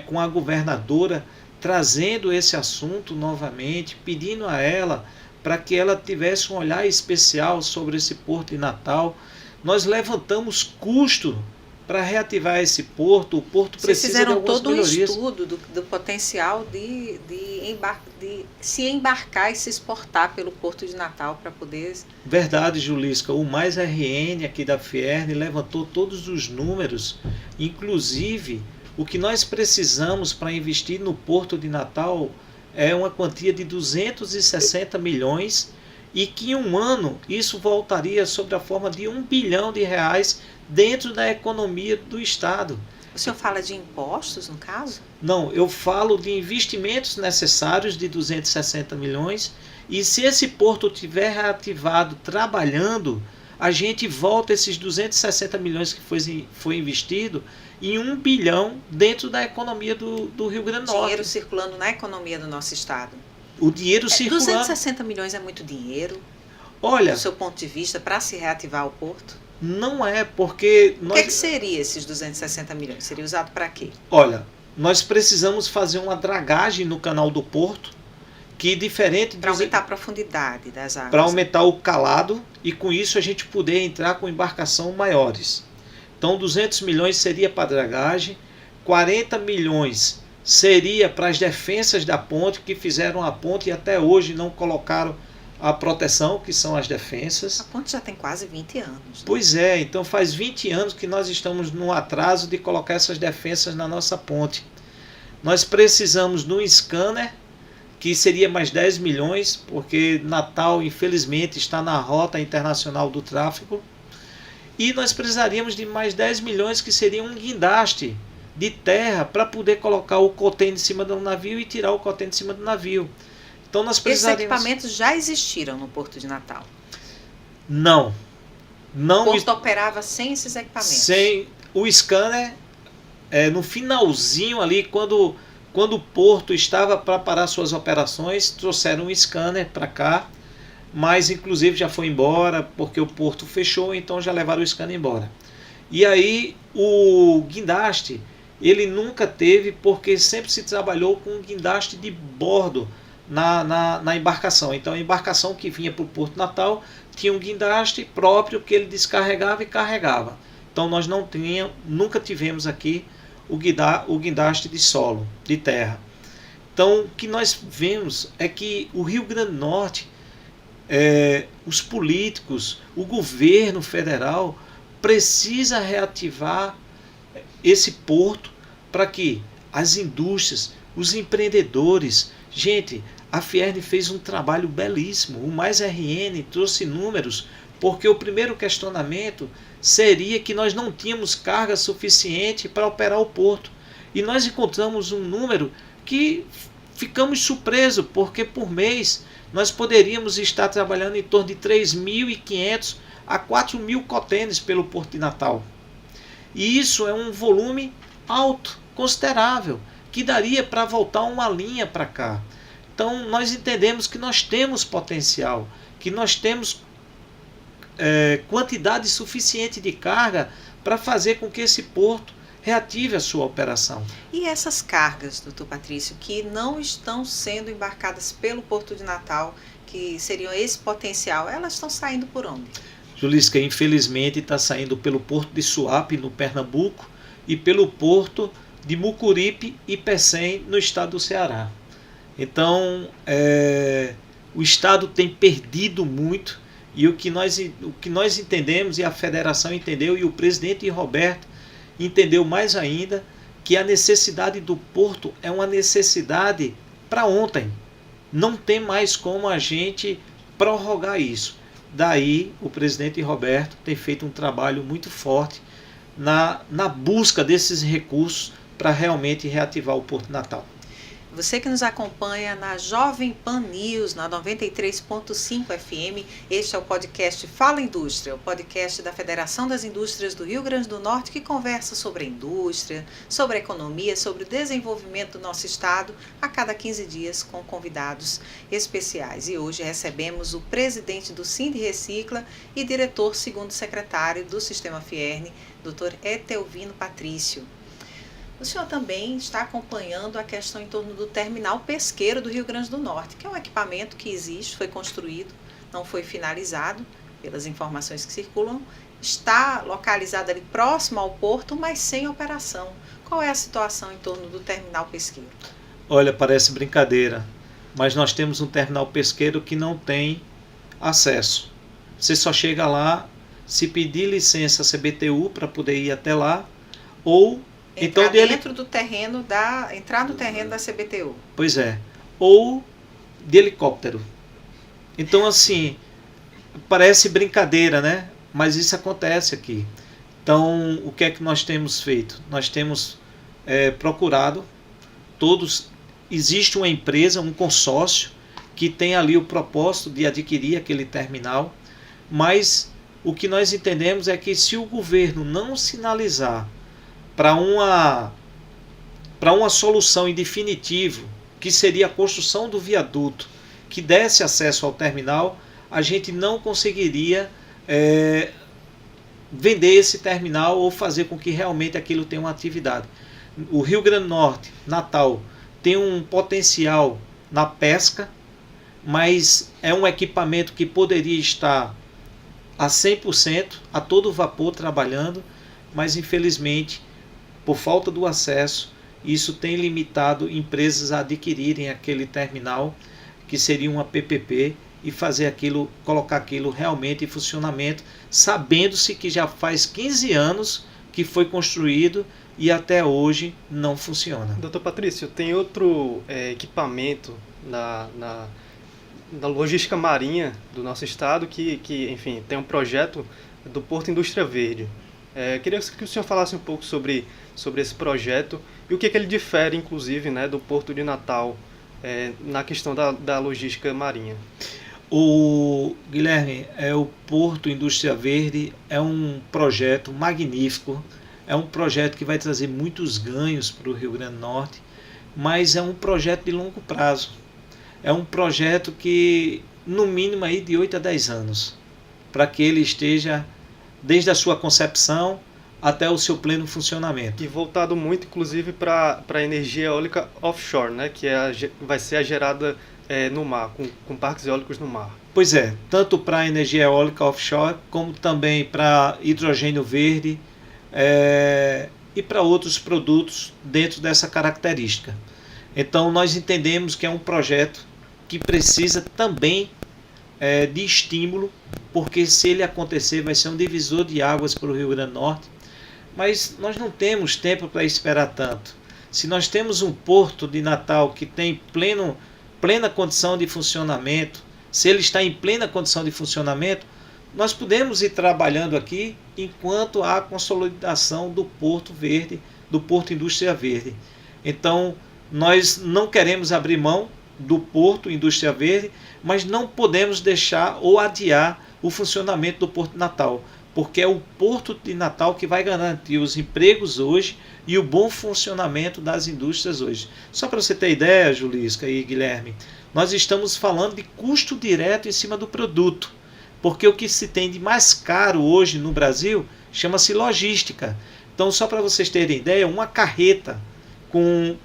com a governadora trazendo esse assunto novamente, pedindo a ela para que ela tivesse um olhar especial sobre esse Porto de Natal. Nós levantamos custo para reativar esse porto. O porto precisa de algumas melhorias. Vocês fizeram todo um estudo do potencial de se embarcar e se exportar pelo Porto de Natal para poder... Verdade, Julisca. O Mais RN aqui da Fierne levantou todos os números, inclusive o que nós precisamos para investir no Porto de Natal é uma quantia de 260 milhões e que em um ano isso voltaria sob a forma de R$1 bilhão dentro da economia do Estado. O senhor fala de impostos, no caso? Não, eu falo de investimentos necessários de 260 milhões e se esse porto tiver reativado, trabalhando, a gente volta esses 260 milhões que foi investido em R$1 bilhão dentro da economia do Rio Grande do Norte. Dinheiro circulando na economia do nosso Estado. O dinheiro circulando... 260 milhões é muito dinheiro, olha, do seu ponto de vista, para se reativar o porto? Não é, porque... O que seria esses 260 milhões? Seria usado para quê? Olha, nós precisamos fazer uma dragagem no canal do porto, que diferente... Para aumentar a profundidade das águas. Para aumentar o calado e com isso a gente poder entrar com embarcação maiores. Então 200 milhões seria para dragagem, 40 milhões seria para as defensas da ponte, que fizeram a ponte e até hoje não colocaram a proteção, que são as defensas. A ponte já tem quase 20 anos. Né? Pois é, então faz 20 anos que nós estamos no atraso de colocar essas defensas na nossa ponte. Nós precisamos de um scanner, que seria mais 10 milhões, porque Natal, infelizmente, está na rota internacional do tráfego. E nós precisaríamos de mais 10 milhões, que seria um guindaste de terra para poder colocar o contêiner em cima do navio e tirar o contêiner de cima do navio. Então nós precisaríamos... Esses equipamentos já existiram no Porto de Natal? Não. O Porto operava sem esses equipamentos? Sem o scanner, no finalzinho ali, quando o Porto estava para parar suas operações, trouxeram um scanner para cá, mas inclusive já foi embora, porque o Porto fechou, então já levaram o scanner embora. E aí o guindaste, ele nunca teve, porque sempre se trabalhou com guindaste de bordo na embarcação. Então a embarcação que vinha para o Porto Natal tinha um guindaste próprio que ele descarregava e carregava. Então nós nunca tivemos aqui o guindaste de solo, de terra. Então o que nós vemos é que o Rio Grande do Norte, os políticos, o governo federal precisa reativar esse porto para que as indústrias, os empreendedores... Gente, a Fierne fez um trabalho belíssimo. O Mais RN trouxe números, porque o primeiro questionamento seria que nós não tínhamos carga suficiente para operar o porto. E nós encontramos um número que ficamos surpresos, porque por mês nós poderíamos estar trabalhando em torno de 3.500 a 4.000 contêineres pelo Porto de Natal. E isso é um volume alto, considerável, que daria para voltar uma linha para cá. Então nós entendemos que nós temos potencial, que nós temos quantidade suficiente de carga para fazer com que esse porto reative a sua operação. E essas cargas, doutor Patrício, que não estão sendo embarcadas pelo Porto de Natal, que seriam esse potencial, elas estão saindo por onde? Julisca, infelizmente está saindo pelo Porto de Suape, no Pernambuco, e pelo Porto de Mucuripe e Pecém, no estado do Ceará. Então, o estado tem perdido muito, e o que nós entendemos, e a federação entendeu, e o presidente Roberto entendeu mais ainda, que a necessidade do porto é uma necessidade para ontem. Não tem mais como a gente prorrogar isso. Daí, o presidente Roberto tem feito um trabalho muito forte na busca desses recursos para realmente reativar o Porto Natal. Você que nos acompanha na Jovem Pan News, na 93.5 FM, este é o podcast Fala Indústria, o podcast da Federação das Indústrias do Rio Grande do Norte, que conversa sobre a indústria, sobre a economia, sobre o desenvolvimento do nosso estado, a cada 15 dias com convidados especiais. E hoje recebemos o presidente do Sind Recicla e diretor segundo secretário do Sistema Fierne, Dr. Etelvino Patrício. O senhor também está acompanhando a questão em torno do terminal pesqueiro do Rio Grande do Norte, que é um equipamento que existe, foi construído, não foi finalizado, pelas informações que circulam, está localizado ali próximo ao porto, mas sem operação. Qual é a situação em torno do terminal pesqueiro? Olha, parece brincadeira, mas nós temos um terminal pesqueiro que não tem acesso. Você só chega lá se pedir licença CBTU para poder ir até lá, ou entrar dentro do terreno entrar no terreno da CBTU. Pois é. Ou de helicóptero. Então, assim, parece brincadeira, né? Mas isso acontece aqui. Então, o que é que nós temos feito? Nós temos procurado todos. Existe uma empresa, um consórcio, que tem ali o propósito de adquirir aquele terminal, mas o que nós entendemos é que se o governo não sinalizar para uma solução em definitivo, que seria a construção do viaduto que desse acesso ao terminal, a gente não conseguiria vender esse terminal ou fazer com que realmente aquilo tenha uma atividade. O Rio Grande do Norte, Natal, tem um potencial na pesca, mas é um equipamento que poderia estar a 100%, a todo vapor trabalhando, mas infelizmente, por falta do acesso, isso tem limitado empresas a adquirirem aquele terminal, que seria uma PPP, e fazer aquilo, colocar aquilo realmente em funcionamento, sabendo-se que já faz 15 anos que foi construído e até hoje não funciona. Doutor Patrício, tem outro equipamento na logística marinha do nosso estado que, enfim, tem um projeto do Porto Indústria Verde. Queria que o senhor falasse um pouco sobre esse projeto e o que ele difere, inclusive, né, do Porto de Natal na questão da logística marinha. O Guilherme, o Porto Indústria Verde é um projeto magnífico, é um projeto que vai trazer muitos ganhos para o Rio Grande do Norte, mas é um projeto de longo prazo. É um projeto que, no mínimo, de 8 a 10 anos, para que ele esteja desde a sua concepção até o seu pleno funcionamento. E voltado muito, inclusive, para a energia eólica offshore, né? Que vai ser a gerada no mar, com parques eólicos no mar. Pois é, tanto para energia eólica offshore, como também para hidrogênio verde e para outros produtos dentro dessa característica. Então nós entendemos que é um projeto que precisa também de estímulo, porque se ele acontecer vai ser um divisor de águas para o Rio Grande do Norte, mas nós não temos tempo para esperar tanto. Se nós temos um porto de Natal que tem plena condição de funcionamento, se ele está em plena condição de funcionamento, nós podemos ir trabalhando aqui enquanto há a consolidação do Porto Verde, do Porto Indústria Verde. Então, nós não queremos abrir mão do Porto Indústria Verde, mas não podemos deixar ou adiar o funcionamento do Porto de Natal, porque é o Porto de Natal que vai garantir os empregos hoje e o bom funcionamento das indústrias hoje. Só para você ter ideia, Julisca e Guilherme, nós estamos falando de custo direto em cima do produto, porque o que se tem de mais caro hoje no Brasil chama-se logística. Então, só para vocês terem ideia, uma carreta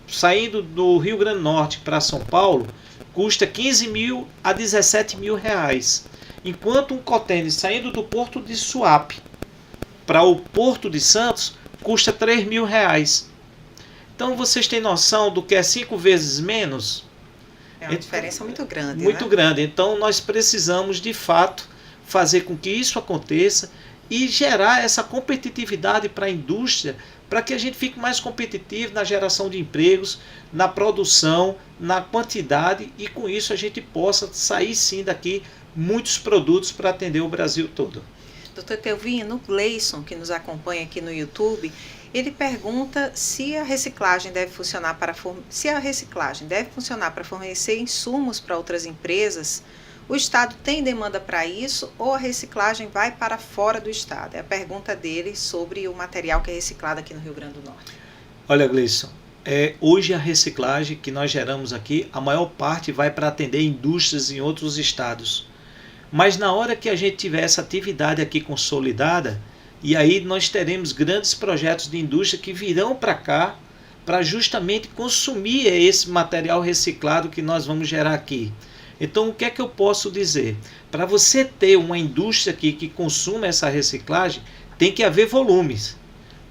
saindo do Rio Grande do Norte para São Paulo custa 15 mil a 17 mil reais, enquanto um contêiner saindo do Porto de Suape para o Porto de Santos custa 3 mil reais. Então vocês têm noção do que é 5 vezes menos? É uma diferença muito grande. Muito né? grande. Então nós precisamos de fato fazer com que isso aconteça e gerar essa competitividade para a indústria, para que a gente fique mais competitivo na geração de empregos, na produção, na quantidade, e com isso a gente possa sair sim daqui muitos produtos para atender o Brasil todo. Doutor Teovino, o Gleison, que nos acompanha aqui no YouTube, ele pergunta se a reciclagem deve funcionar para fornecer insumos para outras empresas. O Estado tem demanda para isso ou a reciclagem vai para fora do Estado? É a pergunta dele sobre o material que é reciclado aqui no Rio Grande do Norte. Olha, Gleison, hoje a reciclagem que nós geramos aqui, a maior parte vai para atender indústrias em outros estados. Mas na hora que a gente tiver essa atividade aqui consolidada, e aí nós teremos grandes projetos de indústria que virão para cá para justamente consumir esse material reciclado que nós vamos gerar aqui. Então, o que é que eu posso dizer? Para você ter uma indústria aqui que consuma essa reciclagem, tem que haver volumes.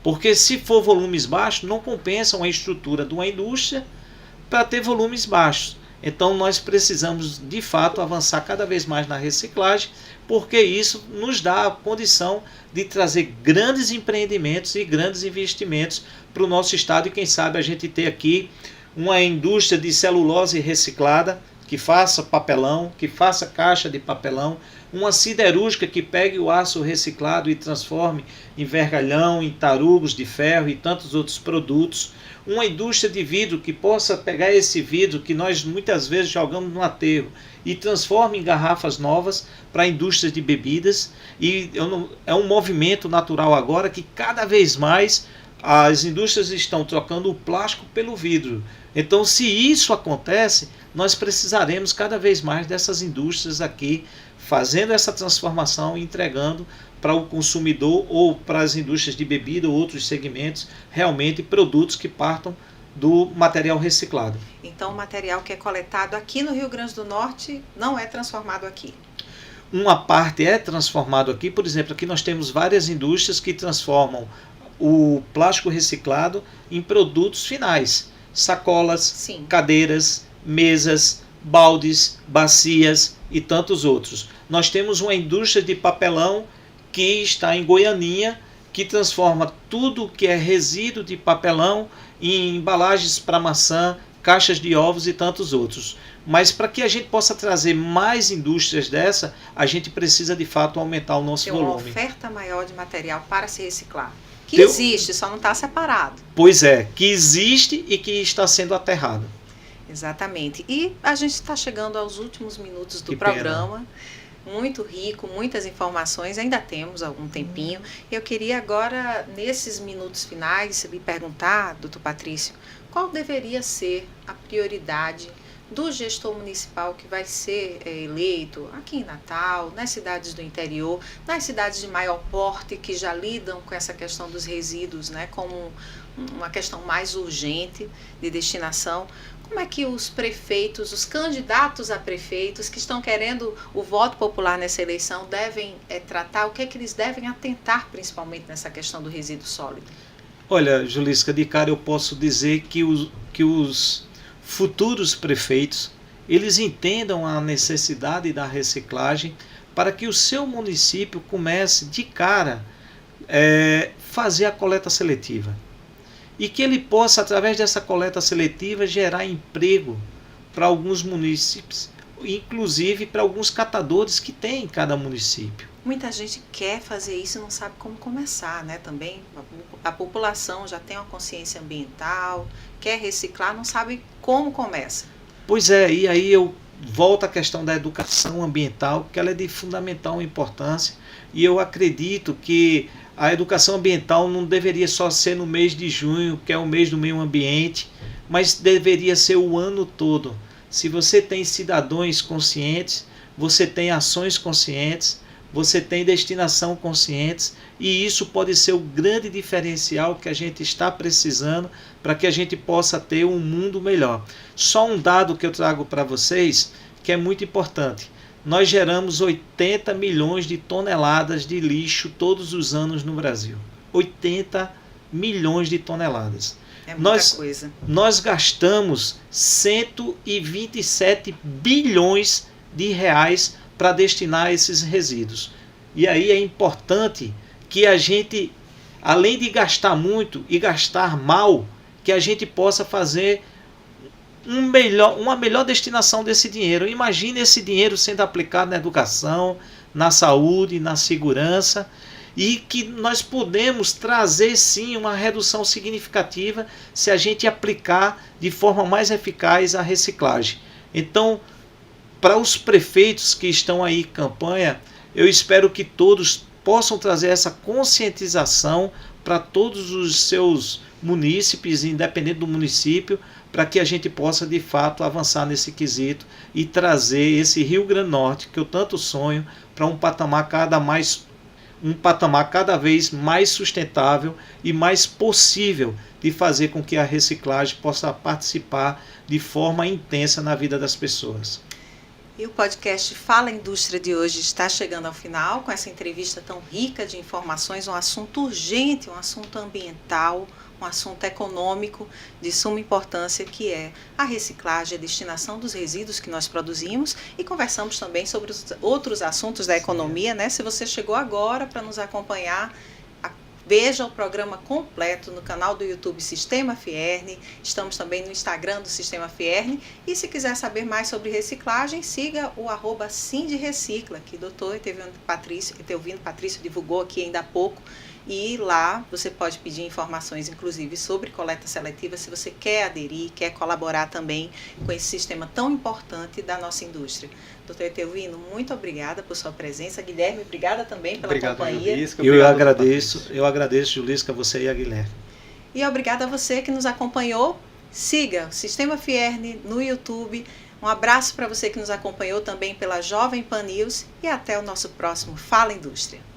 Porque se for volumes baixos, não compensa uma estrutura de uma indústria para ter volumes baixos. Então, nós precisamos, de fato, avançar cada vez mais na reciclagem, porque isso nos dá a condição de trazer grandes empreendimentos e grandes investimentos para o nosso estado. E quem sabe a gente ter aqui uma indústria de celulose reciclada, que faça papelão, que faça caixa de papelão, uma siderúrgica que pegue o aço reciclado e transforme em vergalhão, em tarugos de ferro e tantos outros produtos, uma indústria de vidro que possa pegar esse vidro que nós muitas vezes jogamos no aterro e transforme em garrafas novas para a indústria de bebidas. E é um movimento natural agora que cada vez mais as indústrias estão trocando o plástico pelo vidro. Então, se isso acontece, nós precisaremos cada vez mais dessas indústrias aqui, fazendo essa transformação e entregando para o consumidor ou para as indústrias de bebida ou outros segmentos, realmente produtos que partam do material reciclado. Então, o material que é coletado aqui no Rio Grande do Norte não é transformado aqui? Uma parte é transformado aqui. Por exemplo, aqui nós temos várias indústrias que transformam o plástico reciclado em produtos finais. Sacolas, Sim. cadeiras, mesas, baldes, bacias e tantos outros. Nós temos uma indústria de papelão que está em Goianinha, que transforma tudo que é resíduo de papelão em embalagens para maçã, caixas de ovos e tantos outros. Mas para que a gente possa trazer mais indústrias dessa, a gente precisa de fato aumentar o nosso volume. Ter uma oferta maior de material para se reciclar. Que existe, só não está separado. Pois é, que existe e que está sendo aterrado. Exatamente. E a gente está chegando aos últimos minutos do programa. Muito rico, muitas informações, ainda temos algum tempinho. Eu queria agora, nesses minutos finais, lhe perguntar, doutor Patrício, qual deveria ser a prioridade do gestor municipal que vai ser eleito aqui em Natal, nas cidades do interior, nas cidades de maior porte que já lidam com essa questão dos resíduos, né, como uma questão mais urgente de destinação. Como é que os prefeitos, os candidatos a prefeitos que estão querendo o voto popular nessa eleição devem tratar? O que é que eles devem atentar principalmente nessa questão do resíduo sólido? Olha, Julisca, de cara eu posso dizer que os futuros prefeitos, eles entendam a necessidade da reciclagem para que o seu município comece de cara fazer a coleta seletiva. E que ele possa, através dessa coleta seletiva, gerar emprego para alguns municípios, inclusive para alguns catadores que tem em cada município. Muita gente quer fazer isso e não sabe como começar, né? Também a população já tem uma consciência ambiental, quer reciclar, não sabe como começa. Pois é, e aí eu volto à questão da educação ambiental, que ela é de fundamental importância, e eu acredito que a educação ambiental não deveria só ser no mês de junho, que é o mês do meio ambiente, mas deveria ser o ano todo. Se você tem cidadãos conscientes, você tem ações conscientes, você tem destinação conscientes, e isso pode ser o grande diferencial que a gente está precisando para que a gente possa ter um mundo melhor. Só um dado que eu trago para vocês, que é muito importante. Nós geramos 80 milhões de toneladas de lixo todos os anos no Brasil. 80 milhões de toneladas. É muita coisa. Nós gastamos 127 bilhões de reais para destinar esses resíduos. E aí é importante que a gente, além de gastar muito e gastar mal, que a gente possa fazer uma melhor destinação desse dinheiro. Imagine esse dinheiro sendo aplicado na educação, na saúde, na segurança, e que nós podemos trazer sim uma redução significativa se a gente aplicar de forma mais eficaz a reciclagem. Então, para os prefeitos que estão aí em campanha, eu espero que todos possam trazer essa conscientização para todos os seus munícipes, independente do município, para que a gente possa de fato avançar nesse quesito e trazer esse Rio Grande do Norte, que eu tanto sonho, para um patamar cada vez mais sustentável e mais possível de fazer com que a reciclagem possa participar de forma intensa na vida das pessoas. E o podcast Fala Indústria de hoje está chegando ao final com essa entrevista tão rica de informações, um assunto urgente, um assunto ambiental, um assunto econômico de suma importância, que é a reciclagem, a destinação dos resíduos que nós produzimos, e conversamos também sobre os outros assuntos da economia, né? Se você chegou agora para nos acompanhar, veja o programa completo no canal do YouTube Sistema Fierne, estamos também no Instagram do Sistema Fierne, e se quiser saber mais sobre reciclagem, siga o @Sindrecicla, que o doutor Etelvino Patrício divulgou aqui ainda há pouco, e lá você pode pedir informações, inclusive, sobre coleta seletiva, se você quer aderir, quer colaborar também com esse sistema tão importante da nossa indústria. Doutor Etelvino, muito obrigada por sua presença. Guilherme, obrigada também pela companhia. Julisca, eu agradeço, Julisca, você e a Guilherme. E obrigada a você que nos acompanhou. Siga o Sistema Fierne no YouTube. Um abraço para você que nos acompanhou também pela Jovem Pan News, e até o nosso próximo Fala Indústria.